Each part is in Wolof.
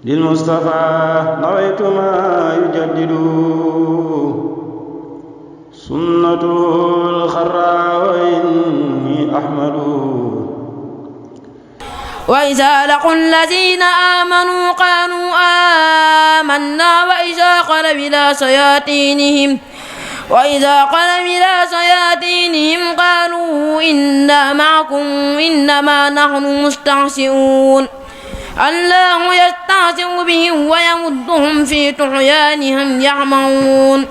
للمصطفى نويت ما يجدد سنة الخرى وإني أحمد وإذا لقوا الذين آمنوا قالوا آمنا وإذا خلوا إلى شياطينهم قالوا إنا معكم إنما نحن مستهزئون الله يستهزئ بهم ويمدهم في طغيانهم يعمهون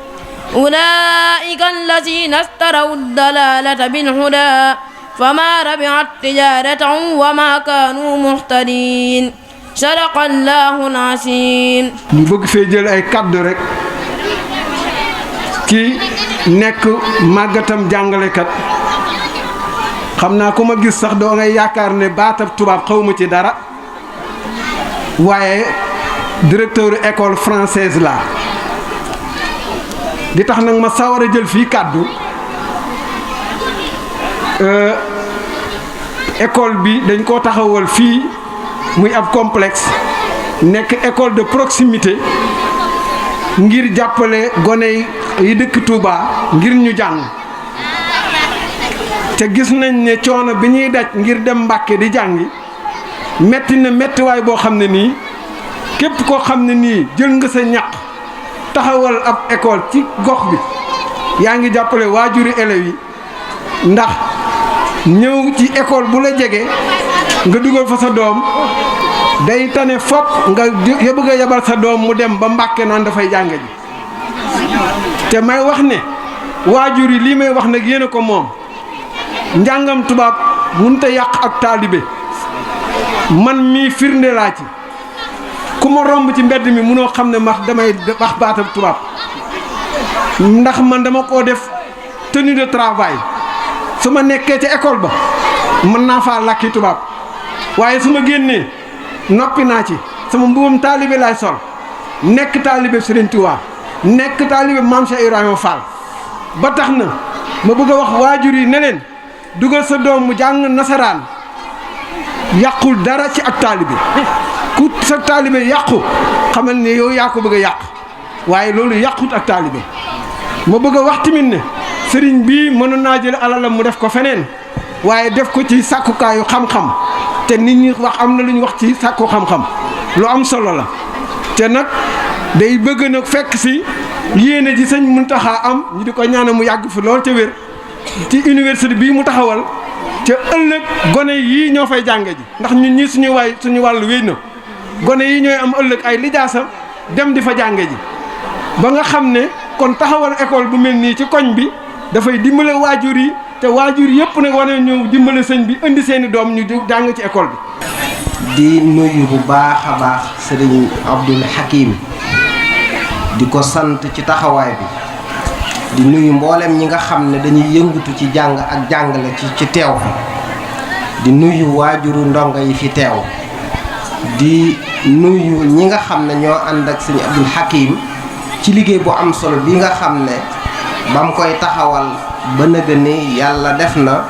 أولئك الذين اشتروا الضلالة بالهدى فما ربحت تجارتهم وما كانوا مهتدين صدق الله العظيم. ñu bëgg fee jël ay kàddu rek ki nekk màggatam jàngalekat xam naa ku ma gis sax doo ngay yaakaar ne baatab tubaab xawma ci dara waaye directeur école française la di tax nag ma sawar a jël fii kàddu école bi dañ koo taxawal fii muy ab complexe nekk école de proximité ngir jàppale gone yi dëkk Touba ngir ñu jàng te gis nañ ne coono bi ñuy daj ngir dem Mbàkke di jàngi metti na mettiwaay boo xam ne nii képp koo xam ne nii jël nga sa ñaq taxawal ab école ci gox bi yaa ngi jàppale waajuri élèves yi ndax ñëw ci école bu la jege nga dugal fa sa doom day tane fopp nga bëgg a yabal sa doom mu dem ba Mbàkke naan dafay jàng ji te may wax ne waajur yi lii may wax nag yéen a ko moom njàngam tubaab mënut a yàq ak taalibe man mii firnde laa ci ku ma romb ci mbedd mi munoo xam ne max damay wax baatab tubaab ndax man dama koo def tenue de travail su ma nekkee ca école ba mën naa faa làkki tubaab waaye su ma génnee noppi naa ci sama mbubum taalibe laay sol nekk taalibe Serigne Touba nekk taalibe Mame Cheikh Ibrahima Fall ba tax na ma bëgg a wax waajur yi ne leen dugal sa doom mu jàng nasaraan yàqul dara ci ak taalibe ku sa taalibe yàqu xamal ne yow yaa ko bëgg a yàq waaye loolu yàqut ak taalibe ma bëgg a wax tamit ne sëriñ bii mënoon naa jël alalam mu def ko feneen waaye def ko ci sàkkukaayu xam-xam te nit ñi wax am na lu ñu wax ci sàkku xam-xam lu am solo la te nag day bëgg nag fekk si yéene ji sëñ Muntaxa am ñu di ko ñaanal mu yàgg fi lool ca wér ci université bii mu taxawal ca ëllëg gone yii ñoo fay jànge ji ndax ñun ñii suñu wàllu wéy na gone yi ñooy am ëllëg ay lijaasa dem di fa jànge ji ba nga xam ne kon taxawal école bu mel nii ci koñ bi dafay dimbale waajur yi te waajur yëpp nag war na ñëw dimbale sëñ bi indi seeni doom ñu jàng ci école bi. di nuyu bu baax a baax sëriñ Abdul Hakim di ko sant ci taxawaay bi di nuyu mboolem ñi nga xam ne dañuy yëngutu ci jàng ak jàngale ci teew fi di nuyu waajuru ndongo yi fi teew di nuyu ñi nga xam ne ñoo ànd ak sëriñ Abdul Hakim ci liggéey bu am solo bi nga xam ne ba mu koy taxawal ba nëgë ni yàlla def na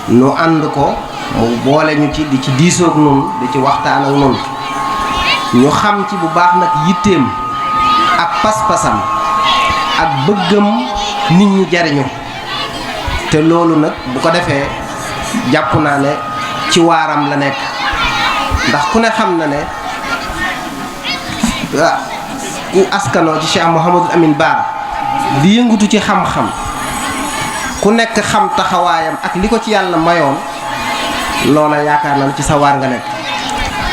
nu ànd ko mu boole ñu ci di ci diisoog nun di ci waxtaan ak nun ñu xam ci bu baax nag yitteem ak pas-pasam ak bëggam nit ñi jariñu te loolu nag bu ko defee jàpp naa ne ci waaram la nekk ndax ku ne xam na ne ku askanoo ci Cheikh Mouhamadou Amine Bara di yëngutu ci xam-xam ku nekk xam taxawaayam ak li ko ci yàlla mayoon loola yaakaar na ci sa waar nga nekk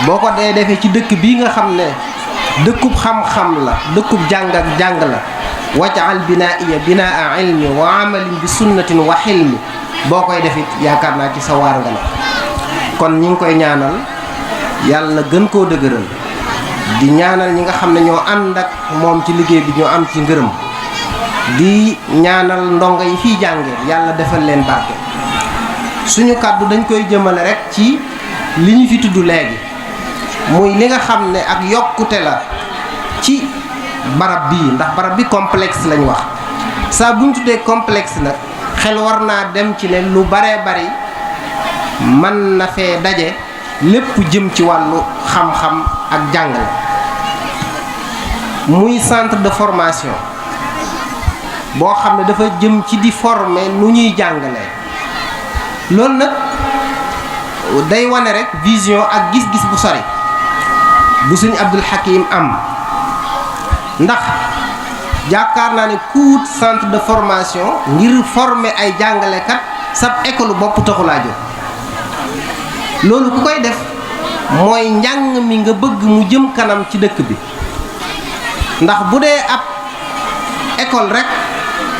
boo ko dee defee ci dëkk bii nga xam ne dëkkub xam-xam la dëkkub jàng ak jàng la wajal binaiya binaa ilmi wa amalin bi sunnatin wa xilmi boo koy defit yaakaar naa ci sa waar nga nekk kon ñi ngi koy ñaanal yàlla gën koo dëgëral di ñaanal ñi nga xam ne ñoo ànd ak moom ci liggéey bi ñoo am ci ngërëm di ñaanal ndongo yi fiy jànge yàlla defal leen barke suñu kàddu dañ koy jëmale rek ci li ñu fi tudd léegi muy li nga xam ne ak yokkute la ci barab bii ndax barab bi complexe lañ wax saa bu ñu tuddee complexe nag xel war naa dem ci ne lu baree bari mën na fee daje lépp jëm ci wàllu xam-xam ak jàngale muy centre de formation boo xam ne dafa jëm ci di former nu ñuy jàngalee loolu nag day wane rek vision ak gis-gis bu sori bu Sëñ Abdul Hakim am ndax yaakaar naa ne ku wut centre de formation ngir former ay jàngalekat sab école bopp taxulaa jóg loolu ku koy def mooy njàng mi nga bëgg mu jëm kanam ci dëkk bi ndax bu dee ab école rek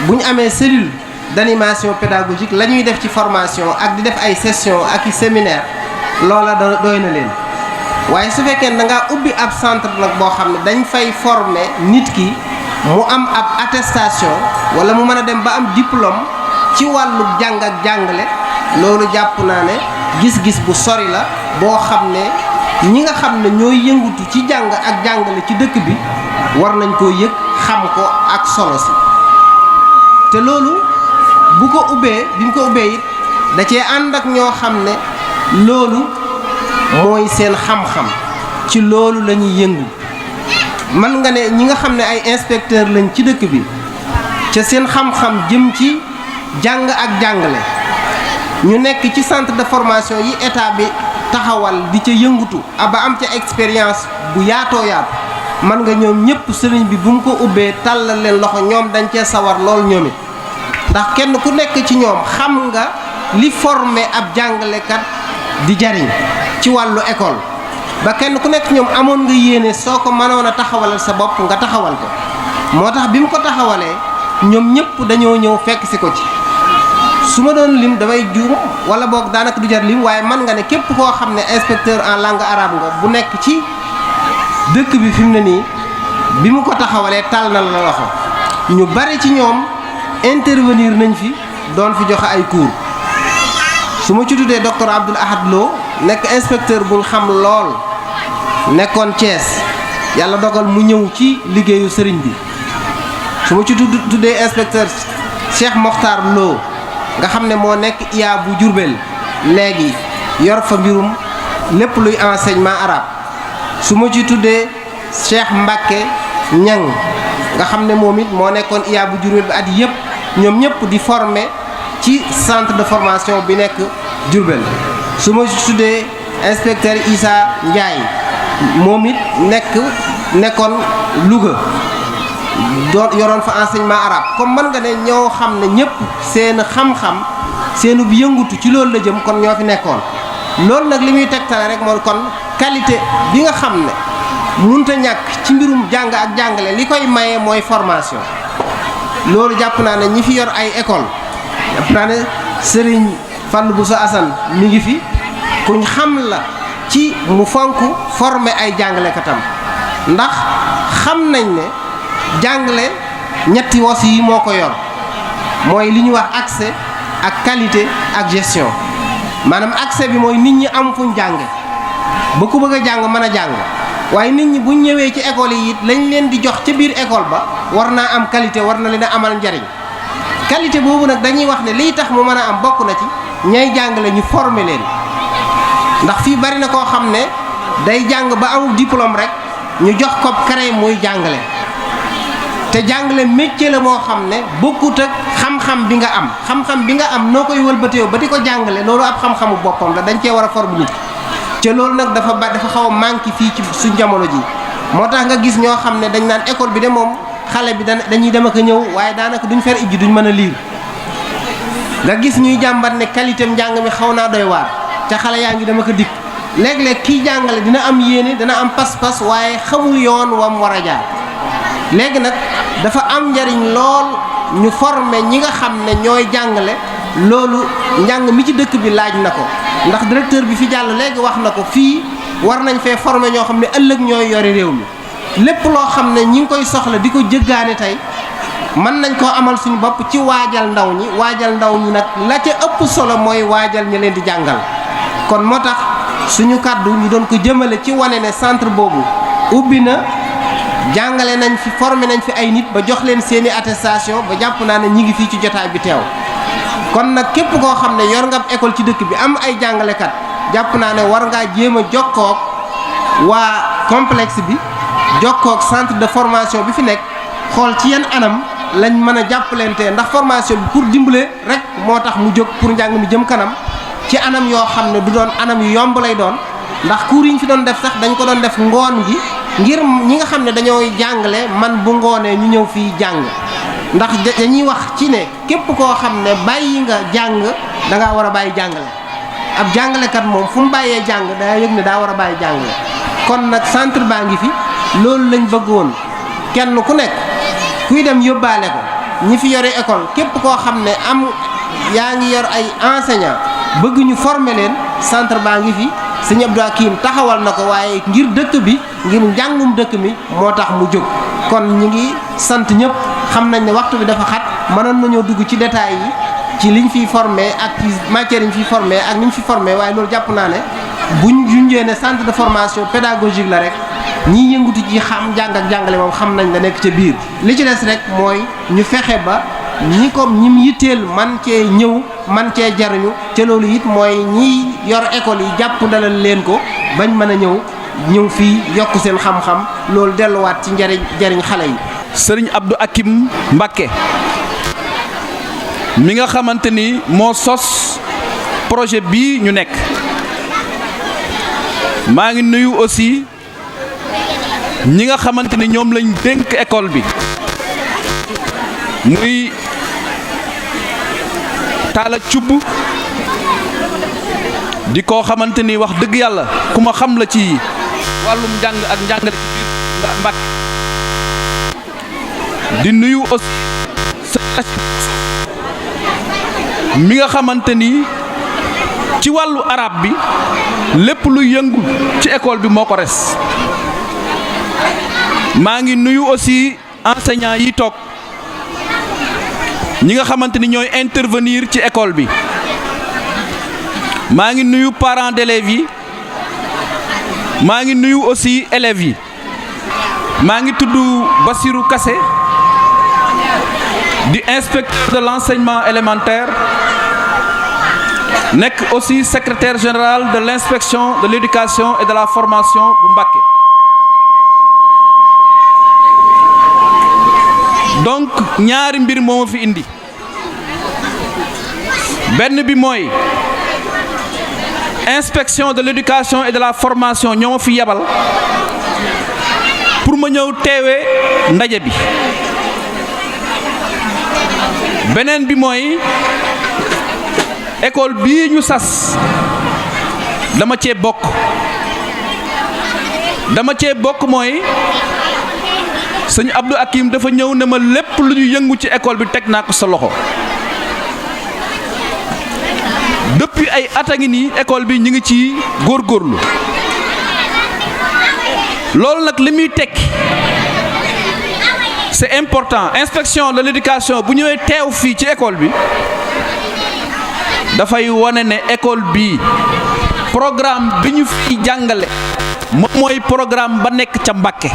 bu ñu amee cellule d'animation pédagogique la ñuy def ci formation ak di def ay session ak i séminaire loola doy na leen waaye su fekkee da ngaa ubbi ab centre nag boo xam ne dañ fay former nit ki mu am ab attestation wala mu mën a dem ba am diplôme ci wàllu jàng ak jàngale loolu jàpp naa ne gis-gis bu sori la boo xam ne ñi nga xam ne ñooy yëngutu ci jàng ak jàngale ci dëkk bi war nañ koo yëg xam ko ak solo si te loolu bu ko ubbee bi mu ko ubbee it da cee ànd ak ñoo xam ne loolu mooy seen xam-xam ci loolu la ñuy yëngu man nga ne ñi nga xam ne ay inspecteur lañ ci dëkk bi ca seen xam-xam jëm ci jàng ak jàngale ñu nekk ci centre de formation yi état bi taxawal di ca yëngutu ba am ca expérience bu yaatoo yaatu man nga ñoom ñëpp sëriñ bi bu mu ko ubbee tàllal leen loxo ñoom dañ cee sawar lool ñoom it ndax kenn ku nekk ci ñoom xam nga li formé ab jàngalekat di jariñ ci wàllu école ba kenn ku nekk ñoom amoon nga yéene soo ko mënoon a taxawalal sa bopp nga taxawal ko moo tax bi mu ko taxawalee ñoom ñëpp dañoo ñëw fekk si ko ci su ma doon lim damay juum wala boog daanaka du jar lim waaye mën nga ne képp koo xam ne inspecteur en langue arabe nga bu nekk ci dëkk bi fi mu ne nii bi mu ko taxawalee tàll na la loxo ñu bari ci ñoom intervenir nañ fi doon fi joxe ay cours su ma ci tuddee docteur Abdoul Ahad Lo nekk inspecteur buñ xam lool nekkoon Thiès yàlla dogal mu ñëw ci liggéeyu sëriñ bi su ma ci tuddee inspecteur Cheikh Mokhtar Lo nga xam ne moo nekk IA bu Jurbel léegi yor fa mbirum lépp luy enseignement arabe su ma ci tuddee Cheikh Mbacke Ñang nga xam ne moom it moo nekkoon IA bu Jurbel bi at yëpp ñoom ñëpp di former ci centre de formation bi nekk Jurbel su ma ci tuddee inspecteur Issa Ndiaye moom it nekkoon Louga doon yoroon fa enseignement arabe comme mën nga ne ñoo xam ne ñëpp seen xam-xam seenu bi yëngutu ci loolu la jëm kon ñoo fi nekkoon loolu nag li muy tegtale rek mooy kon qualité bi nga xam ne mënut a ñàkk ci mbirum jàng ak jàngale li koy maye mooy formation loolu jàpp naa ne ñi fi yor ay école jàpp naa ne Serigne Fallou Bousso Assane mi ngi fi kuñ xam la ci mu fonk former ay jàngalekatam ndax xam nañ ne jàngale ñetti wos yi moo ko yor mooy li ñuy wax accès ak qualité ak gestion maanaam accès bi mooy nit ñi am fuñ jànge ba ku bëgg a jàng mën a jàng waaye nit ñi buñ ñëwee ci école yi it lañ leen di jox ca biir école ba war naa am qualité war na leen a amal njariñ qualité boobu nag dañuy wax ne liy tax mu mën a am bokk na ci ñay jàngale ñu former leen ndax fii bari na koo xam ne day jàng ba amul diplôme rek ñu jox ko CREI muy jàngale te jàngale métier la moo xam ne bokkut ak xam-xam bi nga am xam-xam bi nga am noo koy wëlbatee ba di ko jàngale loolu ab xam-xamu boppam la dañ cee war a former nit te loolu nag dafa xaw a manqué fii ci suñ jamono ji moo tax nga gis ñoo xam ne dañ naan école bi de moom xale bi dañuy dem ak a ñëw waaye daanaka duñ fer ijji duñ mën a liir nga gis ñuy jàmbat ne qualité njàng mi xaw naa doy waar ca xale yaa ngi dem ak a dikk léeg-léeg kiy jàngale dina am yéene dina am pas-pas waaye xamul yoon wam war a jaar léegi nag dafa am njariñ lool ñu former ñi nga xam ne ñooy jàngale loolu njàng mi ci dëkk bi laaj na ko ndax directeur bi fi jàll léegi wax na ko fii war nañ fee former ñoo xam ne ëllëg ñooy yori réew mi lépp loo xam ne ñi ngi koy soxla di ko jëggaane tey mën nañ koo amal suñu bopp ci waajal ndaw ñi nag la ca ëpp solo mooy waajal ñi leen di jàngal kon moo tax suñu kàddu ñu doon ko jëmale ci wane ne centre boobu ubbi na jàngale nañ fi formé nañ fi ay nit ba jox leen seeni attestation ba jàpp naa ne ñi ngi fii ci jotaay bi teew kon nag képp koo xam ne yor nga école ci dëkk bi am ay jàngalekat jàpp naa ne war ngaa jéem a jokkoog waa complexe bi jokkook centre de formation bi fi nekk xool ci yan anam lañ mën a jàppalante ndax formation bi pour dimbale rek moo tax mu jóg pour njàng mi jëm kanam ci anam yoo xam ne du doon anam yu yomb lay doon ndax cours yi ñu fi doon def sax dañ ko doon def ngoon gi ngir ñi nga xam ne dañoo jàngale man bu ngoonee ñu ñëw fii jàng ndax dañuy wax ci ne képp koo xam ne bàyyi nga jàng da ngaa war a bàyyi jàngale ab jàngalekat moom fu mu bàyyee jàng daa yëg ne daa war a bàyyi jàngale kon nag centre baa ngi fi loolu lañ bëggoon kenn ku nekk kuy dem yóbbaale ko ñi fi yore école képp koo xam ne yaa ngi yor ay enseignant bëgg ñu former leen centre baa ngi fi sëñ Abdou Hakim taxawal na ko waaye ngir dëkk bi ngir njàngum dëkk mi moo tax mu jóg kon ñi ngi sant ñëpp xam nañ ne waxtu bi dafa xat mënoon nañoo dugg ci détails yi ci liñ fiy formé ak ci matière yi ñu fiy formé ak ni ñu fi formé waaye loolu jàpp naa ne buñ junjee ne centre de formation pédagogique la rek ñiy yëngutu ci xam jàng ak jàngale moom xam nañ la nekk ca biir li ci des rek mooy ñu fexe ba ñim yitteel man cee ñëw man cee jariñu te loolu it mooy ñiy yor école yi jàpp dalal leen ko bañ mën a ñëw fii yokk seen xam-xam loolu delluwaat ci jariñ xale yi. Sëriñ Abdou Hakim Mbacké mi nga xamante ni moo sos projet bii ñu nekk maa ngi nuyu aussi ñi nga xamante ni ñoom lañ dénk école bi muy Talla Thioub di koo xamante ni wax dëgg yàlla ku ma xam la ci wàllum njàng ak njàngale ci biir Mbacké di nuyu aussi mi nga xamante ni ci wàllu arab bi lépp lu yëngu ci école bi moo ko res maa ngi nuyu aussi enseignants yi toog ñi nga xamante ni ñooy intervenir ci école bi maa ngi nuyu parents d'élèves yi maa ngi nuyu aussi élèves yi maa ngi tudd Bassirou Kassé di inspecteur de l'enseignement élémentaire nekk aussi secrétaire général de l'inspection de l'éducation et de la formation bu Mbacké donc ñaari mbir moo ma fi indi benn bi mooy inspection de l'éducation et de la formation ñoo ma fi yebal pour ma ñëw teewee ndaje bi beneen bi mooy école bii ñu sas dama cee bokk mooy sëñ Abdou Hakim dafa ñëw ne ma lépp lu ñu yëngu ci école bi teg naa ko sa loxo depuis ay at a ngi nii école bi ñu ngi ci góorgóorlu loolu nag li muy tekki c'est important inspection de l'éducation bu ñëwee teew fii ci école bi dafay wane ne école bii programme bi ñu fiy jàngale moom mooy programme ba nekk ca Mbacké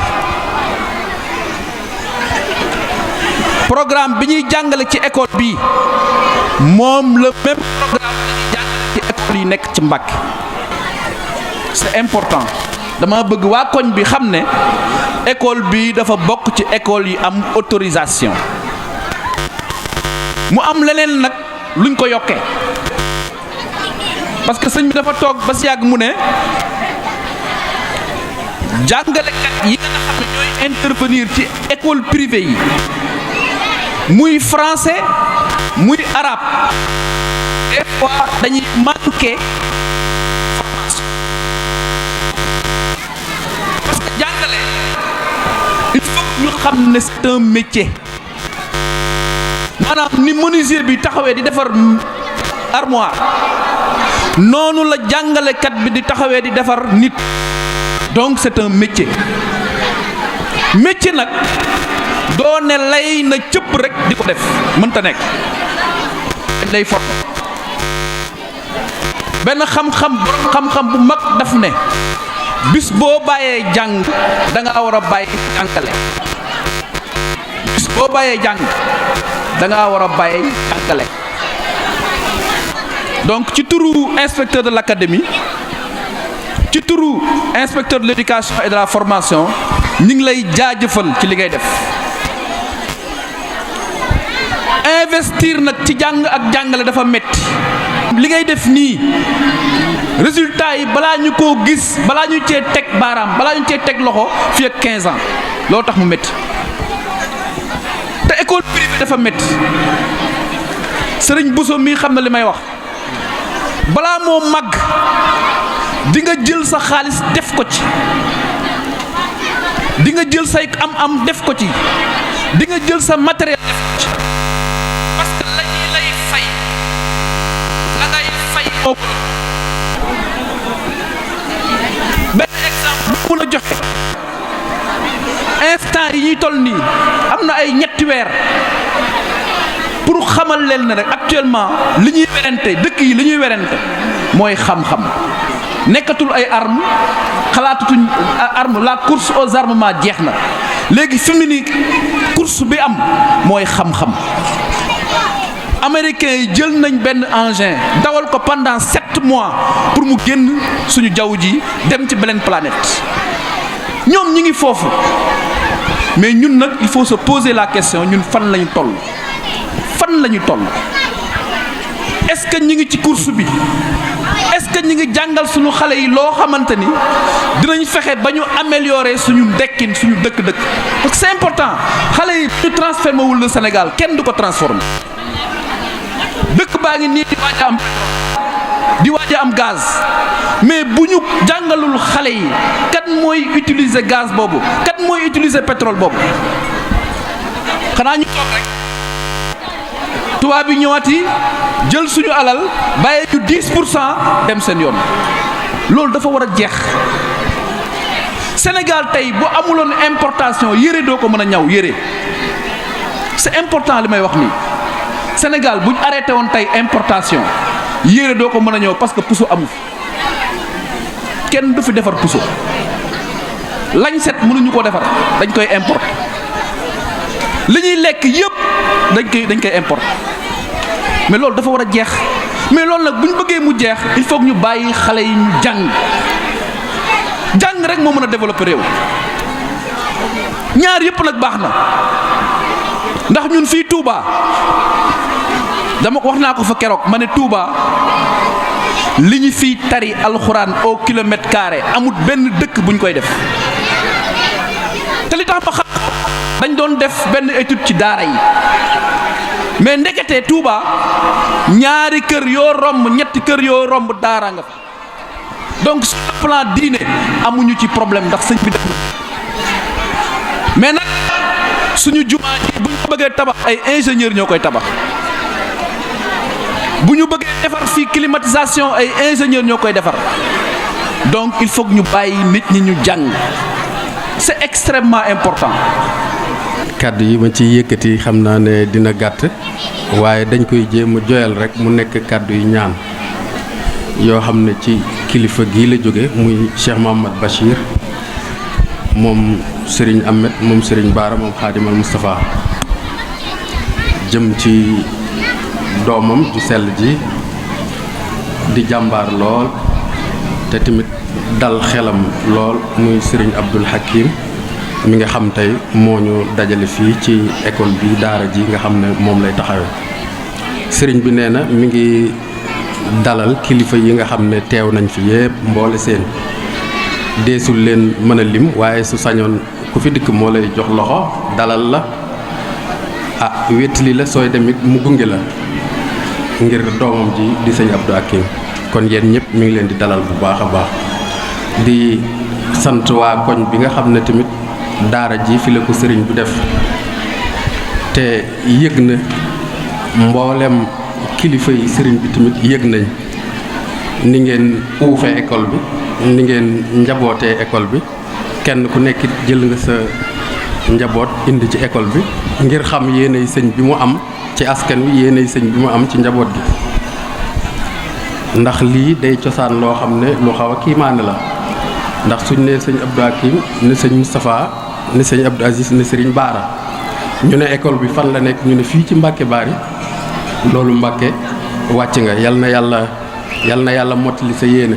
programme bi ñuy jàngale ci école bii moom le même programme bi ñuy jàngale ci école yi nekk ci Mbacké c'est important dama bëgg waa koñ bi xam ne école bi dafa bokk ci école yi am autorisation mu am leneen nag luñ ko yokkee parce que sëñ bi dafa toog ba si yàgg mu ne jàngalekat yi nga xam ne ñooy intervenir ci école privée yi muy français muy arabe des fois dañuy manqué formation parce que jàngale il faut ñu xam ne c'est un métier maanaam ni menuisier bi taxawee di defar armoire noonu la jàngalekat bi di taxawee di defar nit donc c'est un métier nag doo ne lay na cëpp rek di ko def mënta nekk dañ lay former benn xam-xam bu mag daf ne bis boo bàyyee jàng da nga war a bàyyi jàngale bis boo bàyyee jàng da nga war a bàyyi jàngale donc ci turu inspecteur de l'académie ci turu inspecteur de l'éducation et de la formation ñi ngi lay jaajëfal ci li ngay def. Investir nag ci jàng ak jàngale dafa metti li ngay def nii résultat yi balaa ñu koo gis, balaa ñu cee teg baaraam, balaa ñu cee teg loxo fii ak 15 ans loolu tax mu metti te école privée dafa metti. Sëriñ Bousso mii xam na li may wax, balaa moo màgg di nga jël sa xaalis def ko ci, di nga jël say am-am def ko ci, di nga jël sa matériel def ko ci, parce que la ñuy lay fay la ngay fay boobu benn exemple bu mën a joxe instant yi ñuy toll nii am na ay ñetti weer pour xamal leen ne rek actuellement li ñuy werante dëkk yi li ñuy werante mooy xam-xam nekkatul ay armes xalaatatuñ arme la course aux armements jeex na léegi fi mu ni course bi am mooy xam-xam. Américains yi jël nañ benn engin dawal ko pendant 7 mois pour mu génn suñu jaww ji dem ci beneen planète ñoom ñi ngi foofu mais ñun nag il faut se poser la question ñun fan lañu toll. fan lañu toll est-ce que ñi ngi ci course bi est-ce que ñi ngi jàngal suñu xale yi loo xamante ni dinañ fexe ba ñu améliorer suñu dekkin suñu dëkk-dëkk parce que c'est important xale yi ñu transformé wul le Sénégal kenn du ko transformé dëkk baa ngi nii di waaj a am gaz mais bu ñu jàngalul xale yi kat mooy utiliser gaz boobu kat mooy utiliser pétrole boobu xanaa ñu toog rek tubaab bi ñëwaati jël suñu alal bàyyee ñu 10% dem seen yoon loolu dafa war a jeex. Sénégal tey bu amuloon importation yére doo ko mën a ñaw yére c'est important li may wax nii Sénégal bu ñu arrêté woon tey importation yére doo ko mën a ñëw parce que puso amu kenn du fi defar puso lañ set mënuñu ko defar dañ koy importer li ñuy lekk yëpp dañ koy importer mais loolu dafa war a jeex mais loolu nag bu ñu bëggee mu jeex il faut que ñu bàyyi xale yi ñu jàng rek moo mën a développer réew ñaar yëpp nag baax na ndax ñun fii Touba dama wax naa ko fa keroog ma ne Touba li ñu fii tari alxuraan au kilomètre carré amul benn dëkk bu ñu koy def te li tax ma xam dañ doon def benn étude ci daara yi mais ndeketee Touba ñaari kër yoo romb ñetti kër yoo romb daara nga fa donc sur le plan diine amuñu ci problème ndax sëñ bi def mais nag suñu jumaa ji bu ñu ko bëggee tabax ay ingénieur ñoo koy tabax bu ñu bëggee defar fii climatisation ay ingénieur ñoo koy defar donc il faut que ñu bàyyi nit ñi ñu jàng c'est extrêmement important. kàddu yi ma ci yëkkati xam naa ne dina gàtt waaye dañ koy jéem a joyal rek mu nekk kàddu yi ñaan yoo xam ne ci kilifa gii la jóge muy Cheikh Mouhamad Bachir moom Serigne Ahmed moom Serigne Bara moom Khadimal Moustapha jëm ci doomam ju sell ji di jàmbaar lool te tamit dal xelam lool muy Serigne Abdoul Hakim mi nga xam tey moo ñu dajale fii ci école bi daara ji nga xam ne moom lay taxawee sëriñ bi nee na mi ngi dalal kilifa yi nga xam ne teew nañ fi yépp mboole seen deesul leen mën a lim waaye su sañoon ku fi dikk moo lay jox loxo dalal la wéttali la sooy demit mu gunge la ngir doomam ji di sëñ Abdou Hakim kon yéen ñëpp mi ngi leen di dalal bu baax a baax di sant waa koñ bi nga xam ne tamit daara ji fi la ko sëriñ bu def te yëg na mboolem kilifa yi sëriñ bi tamit yëg nañ ni ngeen uufe école bi ni ngeen njabootee école bi kenn ku nekk jël nga sa njaboot indi ci école bi ngir xam yéenay sëñ bi mu am ci askan wi yéenay sëñ bi mu am ci njaboot gi ndax lii day cosaan loo xam ne lu xaw a kiimaane la ndax suñ nee sëñ Abdou Hakim ne sëñ Moustapha ne sëñ Abdou Aziz ne sëriñ Bara ñu ne école bi fan la nekk ñu ne fii ci Mbàkke Bari loolu Mbàkke wàcc nga yal na yàlla mottali sa yéene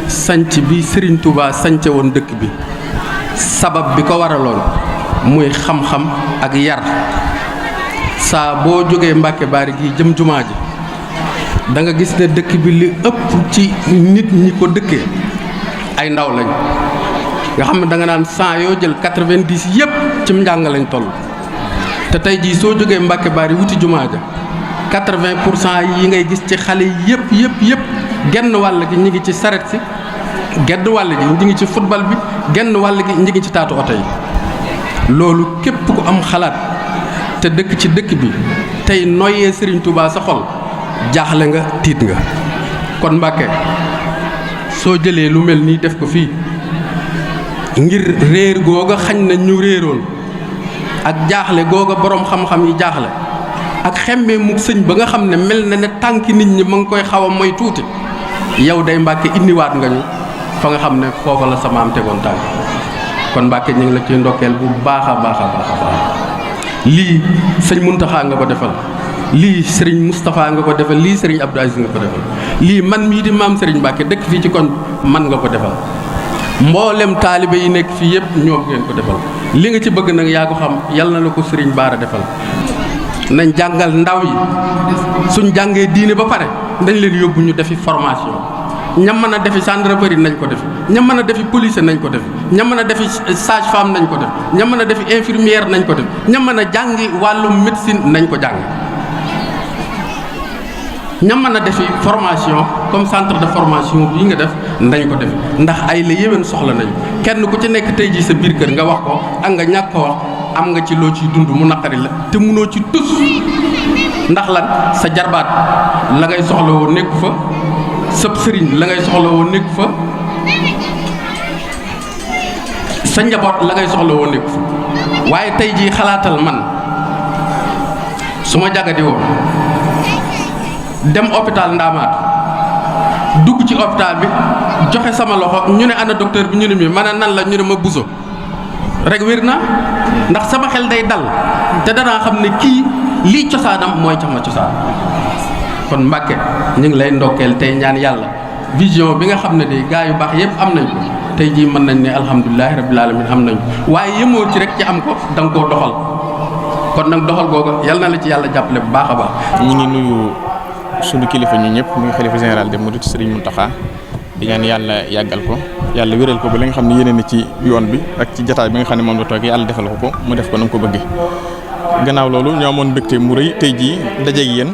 sanc bi Serigne Touba sance woon dëkk bi sabab bi ko waraloon muy xam-xam ak yar saa boo jógee Mbàkke Baari gi jëm jumaa ji da nga gis ne dëkk bi li ëpp ci nit ñi ko dëkkee ay ndaw lañ nga xam ne da nga naan 100 yoo jël 90 yépp ci njàng lañ toll te tey jii soo jógee Mbàkke Baari wuti jumaa ja 80% yi ngay gis ci xale yépp genn wàll gi ñi ngi ci saret si genn wàll gi ñi ngi ci football bi genn wàll gi ñi ngi ci taatu oto yi loolu képp ku am xalaat te dëkk ci dëkk bi tey noyyee Serigne Touba sa xol jaaxle nga tiit nga kon Mbàkke soo jëlee lu mel nii def ko fii ngir réer googa xañ na ñu réeroon ak jaaxle googa boroom xam-xam yi jaaxle ak xemmee mu sëñ ba nga xam ne mel na ne tànki nit ñi ma ngi koy xaw a mooy tuuti yow day Mbàkke indiwaat nga ñu fa nga xam ne foofa la sama am tegoon tànk kon Mbàkke ñu ngi la ciy ndokkeel bu baax a baax lii sëñ Muntaxa nga ko defal lii sëriñ Moustapha nga ko defal lii sëriñ Abdou Aziz nga ko defal lii man mii di maam sëriñ Mbàkke dëkk fii ci koñ man nga ko defal mboolem taalibe yi nekk fii yëpp ñoom ngeen ko defal li nga ci bëgg nag yaa ko xam yàlla na la ko sëriñ Baara defal nañ jàngal ndaw yi suñ jàngee diine ba pare dañ leen yóbbu ñu defi formation ñam mën a defi gendarmerie nañ ko def ñam mën a defi police nañ ko def ñam mën a defi sage femme nañ ko def ñam mën a defi infirmière nañ ko def ñam mën a jàngi wàllum médecine nañ ko jàng ñam mën a defi formation comme centre de formation bii nga def nañ ko def ndax ay la yéwén soxla nañu kenn ku ci nekk tey jii sa biir kër nga wax ko ak nga ñàkk ko wax am nga ci loo ciy dund mu naqari la te mënoo ci tus ndax lan sa jarbaat la ngay soxla woo nekku fa sëb sëriñ la ngay soxla woo nekku fa sa njaboot la ngay soxla woo nekku fa waaye tey jii xalaatal man su ma jagadi woo dem hôpital Ndaamaatu dugg ci hôpital bi joxe sama loxo ñu ne ana docteur bi ñu ne mi man a nan la ñu ne ma buso rek wér na ndax sama xel day dal te danaa xam ne kii lii cosaanam mooy sama cosaan kon Mbàkke ñu ngi lay ndokkeel tey ñaan yàlla vision bi nga xam ne de gaa yu baax yëpp am nañ ko tey jii mën nañ ne alhamdulilahi rabbil alamin am nañ ko waaye yemoo ci rek ci am ko da nga koo doxal kon nag doxal googu yal na la ci yàlla jàppale bu baax a baax. ñu ngi nuyu sunu kilifa ñi ñëpp muy xalifa général des mourides Serigne Mountakha di ñaan yàlla yàggal ko yàlla wéral ko ba li nga xam ne yéene na ci yoon bi ak ci jataay bi nga xam ne moom la toog yàlla defal ko mu def ko na mu ko bëggee. gannaaw loolu ñoo amoon mbégte mu rëy tey jii dajeeg yéen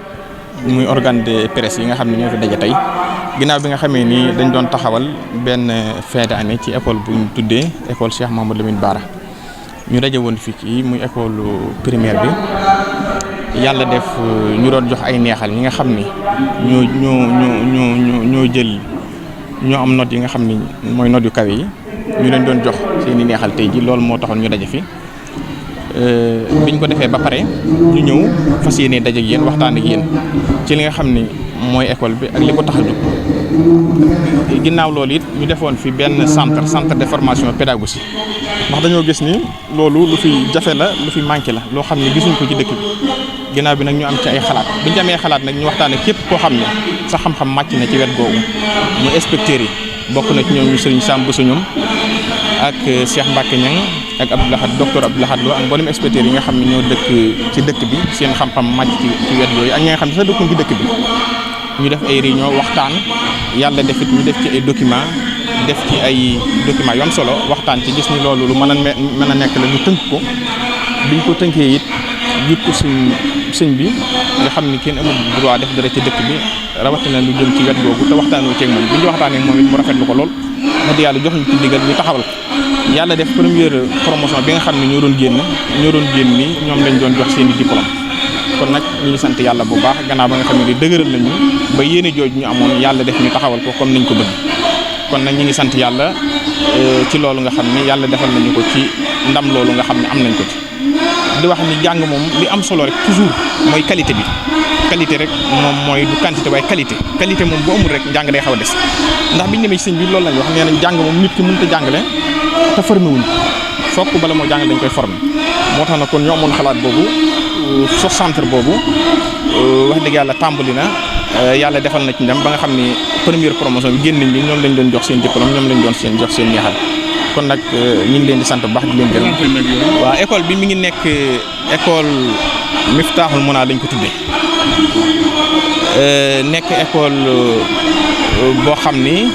muy organe de presse yi nga xam ne ñoo fi daje tey ginnaaw bi nga xamee ni dañ doon taxawal benn fin d'année ci école bu ñu tuddee école Cheikh Mouhamadou Lamine Bara ñu daje woon fii ci muy école primaire bi. yàlla def ñu doon jox ay neexal ñi nga xam ni ñoo jël ñoo am note yi nga xam ni mooy note yu kawe yi ñu leen doon jox seeni neexal tey ji loolu moo taxoon ñu daje fi biñ ko defee ba pare ñu ñëw fas yéene daje ak yéen waxtaan ak yéen ci li nga xam ni mooy école bi ak li ko tax a jóg ginnaaw loolu it ñu defoon fi benn centre de formation pédagogique ndax dañoo gis ni loolu lu fi jafe la lu fi manqué la loo xam ne gisuñ ko ci dëkk bi ginnaaw bi nag ñu am ci ay xalaat biñ amee xalaat nag ñu waxtaane képp koo xam ne sa xam-xam màcc na ci wet googu ñu inspecteurs yi bokk na ci ñoom ñu Serigne Sam Bousso ñoom ak Cheikh Mbacke Niang ak Abdoulahad docteur Abdoulahad Lo ak mboolem inspecteurs yi nga xam ne ñoo dëkk ci dëkk bi seen xam-xam màcc ci wet yooyu ak ñi nga xam ne sax dëkkuñ ci dëkk bi ñu def ay réunion waxtaan yàlla defit ñu def ci ay document def ci ay document yu am solo waxtaan ci gis ni loolu lu mën a nekk la ñu tënk ko biñ ko tënkee it yut ko sëñ bi nga xam ni kenn amul droit def dara ci dëkk bi rawatina lu jëm ci wet googu te waxtaanoo ceeg moom bi ñu waxtaanee moom it mu rafetlu ko lool wax dëgg yàlla jox ñu ci ndigal ñu taxawal yàlla def première promotion bi nga xam ne ñoo doon génn ni ñoom lañ doon jox seen i diplôme kon nag ñu ngi sant yàlla bu baax gannaaw ba nga xam ne dëgëral nañu ba yéene jooju ñu amoon yàlla def ñu taxawal ko comme niñ ko bëgg kon nag ñu ngi sant yàlla ci loolu nga xam ne yàlla defal nañu ko ci ndam loolu nga xam ne am nañ ko ci di wax ni jàng moom li am solo rek toujours mooy qualité bi qualité rek moom mooy du quantité waaye qualité moom bu amul rek njàng day xaw a des ndax biñu demee ci sëñ bi loolu lañ wax nee nañ jàng moom nit ki mënut a jàngale te formé wuñ fokk bala moo jàngale dañ koy formé moo tax na kon ñoo amoon xalaat boobu sos centre boobu wax dëgg yàlla tàmbali na yàlla defal na ci ndam ba nga xam ni première promotion bi génn nañ ñoom lañ doon jox seen diplôme ñoom lañ doon jox seen neexal kon nag ñu ngi leen di sant bu baax di leen gërëm. waaw école bi mi ngi nekk école Miftahul Muna lañ ko tuddee nekk école boo xam ni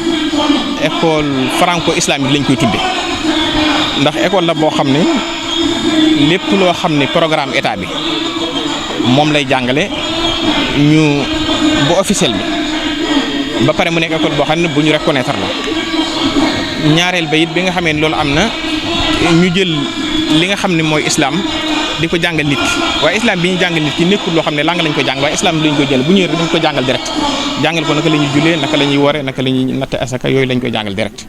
école franco islamique lañ koy tuddee ndax école la boo xam ni lépp loo xam ni programme état bi moom lay jàngale ñu bu officiel bi ba pare mu nekk école boo xam ne bu ñu reconnaître la ñaareel ba it bi nga xamee ne loolu am na ñu jël li nga xam ne mooy islam di ko jàngal nit ki waaye islam bi ñu jàngal nit ki nekkul loo xam ne lang lañ ko jàng waaye islam lañ koy jël bu ñëwee dañ ko jàngal direct jàngal ko naka la ñuy jullee naka la ñuy woore naka la ñuy natt asaka yooyu lañ koy jàngal direct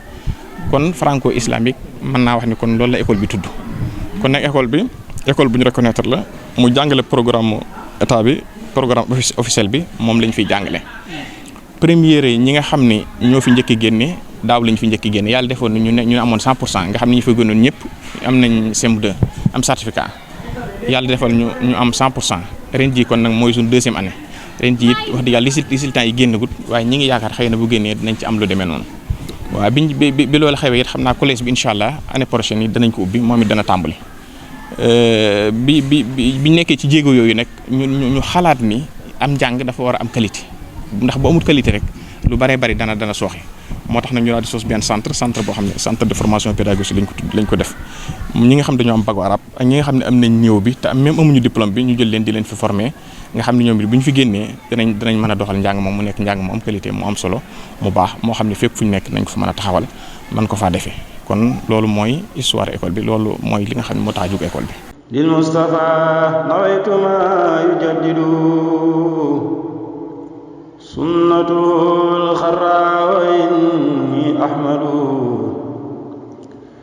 kon franco islamique mën naa wax ni kon loolu la école bi tudd kon nag école bi école bu ñu reconnaître la mu jàngale programme état bi programme officiel bi moom lañ fiy jàngale première yi ñi nga xam ne ñoo fi njëkk génne daaw lañ fi njëkk génne yàlla defoon na ñu amoon 100% nga xam ne ñu fa gënoon ñëpp am nañ CM2 am certificat yàlla defal ñu am 100% ren jii kon nag mooy suñu deuxième année ren jii it wax dëgg yàlla résultats yi génnagut waaye ñi ngi yaakaar xëy na bu génnee dinañ ci am lu demee noonu waaw bi loolu xewee it xam naa collège bi incha allah année prochaine yi danañ ko ubbi moom it dana tàmbali bi nekkee ci jéego yooyu nag ñu xalaat ni am njàng dafa war a am qualité ndax bu amul qualité rek lu bëree bëri dana sooxe moo tax nag ñu daal di sos benn centre boo xam ne centre de formation pédagogique lañ ko def ñi nga xam dañoo am bac arabe ak ñi nga xam ne am nañ niveau bi te même amuñu diplôme bi ñu jël leen di leen fi former nga xam ne ñoom it bu ñu fi génnee danañ mën a doxal njàng moom mu nekk njàng mu am qualité mu am solo mu baax moo xam ne fépp fu ñu nekk nañ ko fa mën a taxawal mën ko faa defee kon loolu mooy histoire école bi loolu mooy li nga xam ne moo tax a jóg école bi. lil Mustafa nawaytu ma yujaddidu sunnatul xarra wa inni ahmadu